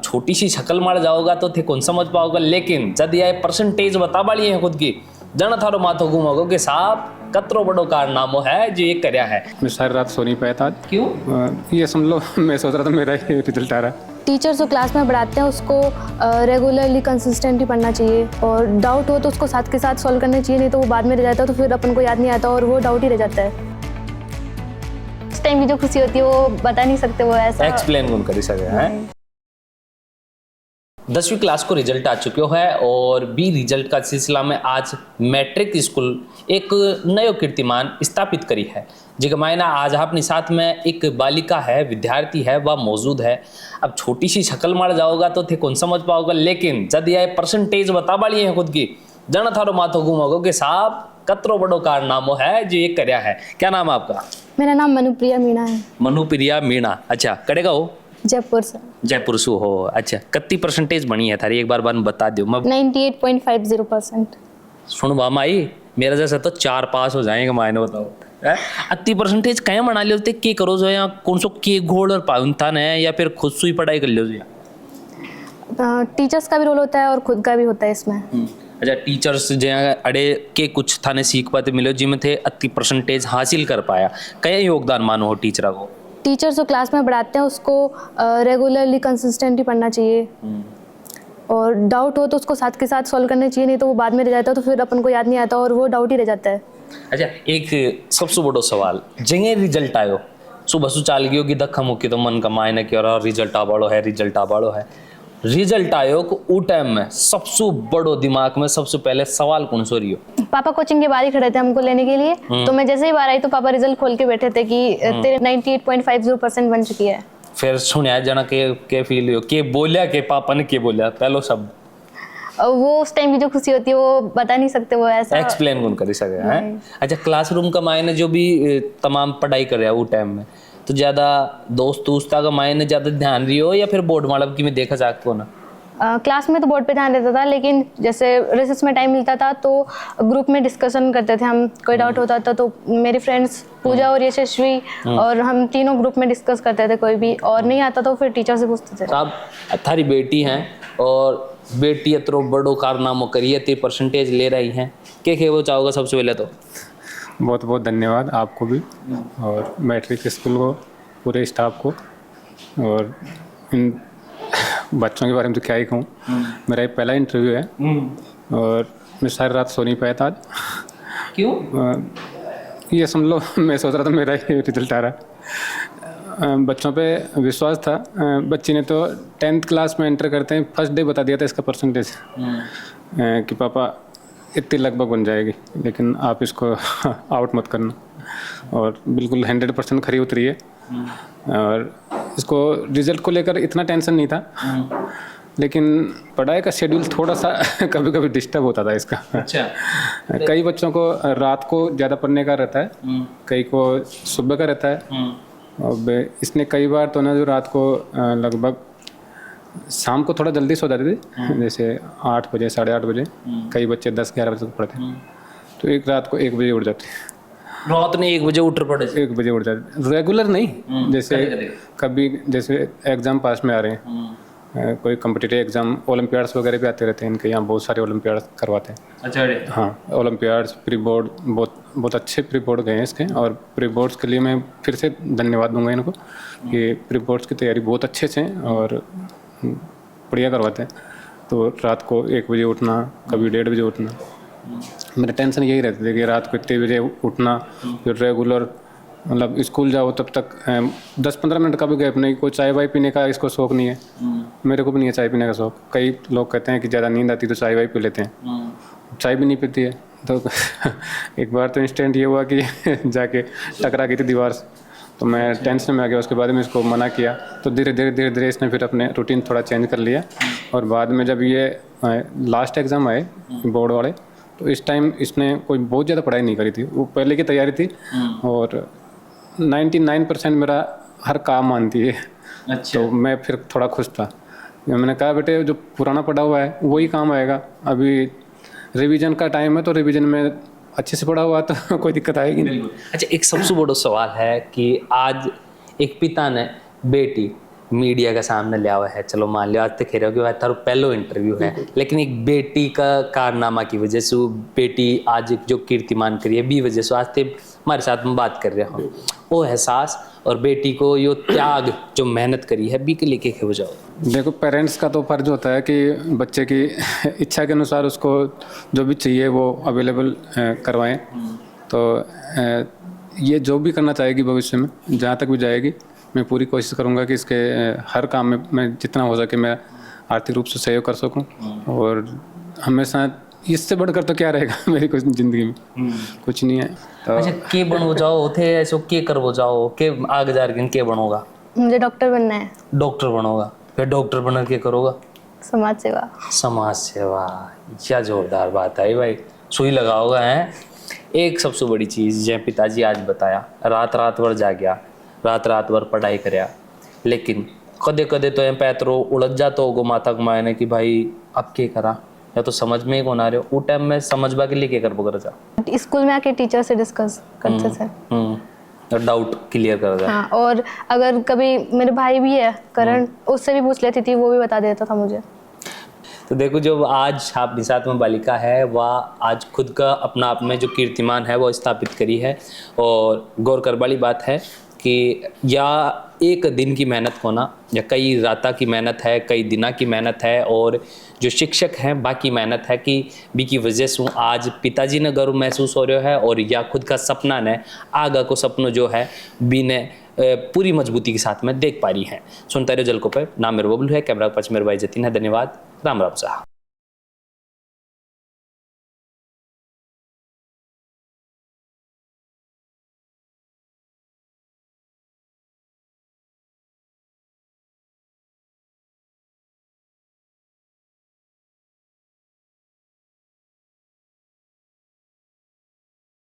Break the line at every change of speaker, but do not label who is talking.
छोटी सी शक्ल मार जाओगा तो थे कौन समझ पाओगा, लेकिन जब ये परसेंटेज बता बाली है खुद की जन थारो माथो घूमोगो कि साहब कतरो बड़ो कारनामो है जो ये करया है।
मैं सारी रात सो नहीं पाया था।
क्यों?
ये समझ लो मैं सोच रहा था मेरा ही रिजल्ट आ रहा है।
टीचर जो क्लास में पढ़ाते हैं उसको रेगुलरली कंसिस्टेंटली पढ़ना चाहिए, और डाउट हो तो उसको साथ के साथ सॉल्व करना चाहिए, नहीं तो वो बाद में रह जाता है तो फिर अपन को याद नहीं आता और वो डाउट ही रह जाता है। उस टाइम की जो खुशी होती है वो बता नहीं सकते, वो ऐसा
एक्सप्लेन कौन कर सके हैं। 10वीं क्लास को रिजल्ट आ चुके है और बी रिजल्ट का सिलसिला में आज मैट्रिक स्कूल एक नयो कीर्तिमान स्थापित करी है, जिसका मायना आज अपने साथ में एक बालिका है, विद्यार्थी है, वह मौजूद है। अब छोटी सी शक्ल मार जाओगा तो थे कौन समझ पाओगा, लेकिन जब ये परसेंटेज बता बाली है खुद की जन थारो माथो घूमोगो कि साहब कतरो बड़ो कारनामो है जो ये करया है। क्या नाम है आपका?
मेरा नाम मनुप्रिया मीणा है।
मनुप्रिया मीणा, अच्छा करेगा हो?
जयपुर से।
जयपुर से हो, अच्छा कितनी परसेंटेज बनी है थारी एक बार बता दो। मैं
98.50%।
सुन बाम आई मेरा जैसा तो 4 पास हो जाएंगे, मायने बताओ। अति परसेंटेज कहीं बना लियो के करो जो या कौन सो के घोड़ और पाउंथन है या फिर खुद से ही पढ़ाई कर लियो जो?
टीचर्स का भी रोल होता है और खुद का भी होता है इसमें।
अच्छा, टीचर्स जो अड़े के कुछ थाने सीख पाते मिलो जिनमें थे अति परसेंटेज हासिल कर पाया, क्या योगदान मानो हो टीचर को?
टीचर जो क्लास में पढ़ाते हैं उसको रेगुलरली कंसिस्टेंटली पढ़ना चाहिए, और डाउट हो तो उसको साथ के साथ सॉल्व करना चाहिए, नहीं तो वो बाद में रह जाता है तो फिर अपन को याद नहीं आता और वो डाउट ही रह जाता है।
अच्छा, एक सबसे बड़ो सवाल जंगे रिजल्ट आयो सुबह सु चाल गयो कि धक्का मुक्की तो मन का मायने कि और रिजल्ट आ बड़ो है, रिजल्ट आ बड़ो है। रिजल्ट आयो को उ टाइम में सबसे बड़ो दिमाग में सबसे पहले सवाल कौन सो रही हो?
पापा कोचिंग के बाहर ही खड़े थे हमको लेने के लिए, तो मैं जैसे ही बाहर आई तो पापा रिजल्ट खोल के बैठे थे कि तेरे 98.50% बन चुकी है।
फिर सुनिया जना के फील हो के बोलिया के पापा ने के बोलिया पहलो शब्द?
वो उस टाइम की जो खुशी होती है वो बता नहीं सकते, वो ऐसा
एक्सप्लेन कौन कर सके हैं। अच्छा, क्लासरूम का मायने जो भी तमाम पढ़ाई कर रहा है वो टाइम में तो ज्यादा दोस्त उस्ता का मायने ज्यादा ध्यान रही हो या फिर बोर्ड मालव की में देखा जाता हो ना?
क्लास में तो बोर्ड पे ध्यान देता था, लेकिन जैसे रिसेस में टाइम मिलता था तो ग्रुप में डिस्कशन करते थे हम। कोई डाउट होता था तो मेरे फ्रेंड्स पूजा और यशस्वी और हम तीनों ग्रुप में डिस्कस करते थे, कोई भी और नहीं आता तो फिर टीचर से पूछते थे।
आप थारी बेटी हैं और बेटी इतरो बड़ो कारनामो करिए 30% ले रही हैं, क्या वो चाहोगा? सबसे पहले तो
बहुत बहुत धन्यवाद आपको भी और मैट्रिक स्कूल को, पूरे स्टाफ को, और इन बच्चों के बारे में तो क्या ही कहूँ। मेरा ये पहला इंटरव्यू है और मैं सारी रात सो नहीं पाया था।
क्यों?
ये समझ लो मैं सोच रहा था मेरा ही रिजल्ट आ रहा है। बच्चों पे विश्वास था। बच्ची ने तो 10th क्लास में एंटर करते हैं फर्स्ट डे बता दिया था इसका परसेंटेज कि पापा इतनी लगभग बन जाएगी, लेकिन आप इसको आउट मत करना, और बिल्कुल 100% खरी उतरी है। और इसको रिजल्ट को लेकर इतना टेंशन नहीं था, लेकिन पढ़ाई का शेड्यूल थोड़ा सा कभी कभी डिस्टर्ब होता था इसका।
अच्छा,
कई बच्चों को रात को ज़्यादा पढ़ने का रहता है, कई को सुबह का रहता है। अब इसने कई बार तो ना जो रात को लगभग शाम को थोड़ा जल्दी सो जाते थे, जैसे 8 बजे 8:30 बजे, कई बच्चे 10-11 बजे तक पढ़ते हैं, तो एक रात को 1 बजे उठ जाते।
रात ने 1 बजे उठ पड़े?
1 बजे उठ जाते, रेगुलर नहीं, जैसे कभी जैसे एग्जाम पास में आ रहे हैं, कोई कॉम्पिटिटिव एग्जाम, ओलंपियाड्स वगैरह भी आते रहते हैं इनके यहाँ, बहुत सारे ओलंपियाड्स करवाते हैं।
अच्छा,
हाँ, ओलंपियाड्स, प्री बोर्ड, बहुत अच्छे प्री बोर्ड गए हैं इसके, और प्री बोर्ड्स के लिए मैं फिर से धन्यवाद दूंगा इनको कि प्री बोर्ड्स की तैयारी बहुत अच्छे से और बढ़िया करवाते हैं। तो रात को 1 बजे उठना, कभी 1:30 बजे उठना, मेरा टेंशन यही रहती थी कि रात को इतने बजे उठना, फिर रेगुलर मतलब स्कूल जाओ तब तक 10-15 मिनट का भी गैप नहीं। कोई चाय वाय पीने का इसको शौक नहीं है, मेरे को भी नहीं है चाय पीने का शौक। कई लोग कहते हैं कि ज़्यादा नींद आती तो चाय वाय पी लेते हैं, चाय भी नहीं पीती है। तो एक बार तो इंस्टेंट ये हुआ कि जाके टकरा गई थी दीवार से, तो मैं टेंशन में आ गया। उसके बाद में इसको मना किया तो धीरे धीरे इसने फिर अपने रूटीन थोड़ा चेंज कर लिया। और बाद में जब ये लास्ट एग्ज़ाम आए बोर्ड वाले, तो इस टाइम इसने कोई बहुत ज़्यादा पढ़ाई नहीं करी थी, वो पहले की तैयारी थी और 99% मेरा हर काम मानती है।
अच्छा।
तो मैं फिर थोड़ा खुश था। मैंने कहा बेटे जो पुराना पढ़ा हुआ है वही काम आएगा, अभी रिवीजन का टाइम है तो रिवीजन में अच्छे से पढ़ा हुआ तो कोई दिक्कत आएगी नहीं।
अच्छा, एक सबसे बड़ा सवाल है कि आज एक पिता ने बेटी मीडिया का सामने लिया हुआ है, चलो मान लिया आज तक कह रहे हो कि भाई तारो पहलो इंटरव्यू है, लेकिन एक बेटी का कारनामा की वजह से वो बेटी आज एक जो कीर्तिमान करी है बी वजह से आज ते हमारे साथ में बात कर रहे हो, वो एहसास और बेटी को यो त्याग जो मेहनत करी है बी के लेके हो जाओ।
देखो पेरेंट्स का तो फर्ज होता है कि बच्चे की इच्छा के अनुसार उसको जो भी चाहिए वो अवेलेबल करवाएं। तो ये जो भी करना चाहेगी भविष्य में, जहाँ तक भी जाएगी, मैं पूरी कोशिश करूँगा कि इसके हर काम में मैं जितना हो सके मैं आर्थिक रूप से सहयोग कर सकूँ। और हमेशा इससे बढ़कर तो क्या रहेगा मेरी कुछ ज़िंदगी में, कुछ नहीं है। तो
अच्छा के बनो जाओ थे ऐसो के करवो जाओ के आगे जा के के बनोगा?
मुझे डॉक्टर बनना है।
डॉक्टर बनोगा, फिर डॉक्टर बनकर के करोगा?
समाज सेवा।
समाज सेवा, क्या जोरदार बात है भाई, सुई लगाओगा है। एक सबसे बड़ी चीज़ जय पिताजी आज बताया, रात रात भर जाग्या, रात रात भर पढ़ाई करया, लेकिन कदे कदे तो पैतरो उलझ जाता होगो माथा घुमाने कि भाई अब क्या करा, या तो समझ में ही कौन आ रहे हो, वो टाइम में समझ बा के लिए क्या कर पकड़ जा
स्कूल में आके टीचर से डिस्कस करते थे,
डाउट क्लियर कर दे।
हाँ, और अगर कभी मेरे भाई भी है करण, उससे भी पूछ लेती थी, वो भी बता देता था मुझे।
तो देखो जो आज आपके साथ में बालिका है वह आज खुद का अपना आप में जो कीर्तिमान है वो स्थापित करी है। और गौर कर वाली बात है कि या एक दिन की मेहनत होना या कई राता की मेहनत है, कई दिना की मेहनत है, और जो शिक्षक हैं बाकी मेहनत है कि बी की वजह से आज पिताजी ने गर्व महसूस हो रहा है, और या खुद का सपना ने आगा को सपनों जो है बी ने पूरी मजबूती के साथ में देख पा रही हैं। सुनते रहो जलको पे, नाम मेरा बबलू है, कैमरा पक्ष मेरे भाई जतिन है। धन्यवाद, राम राम साहब।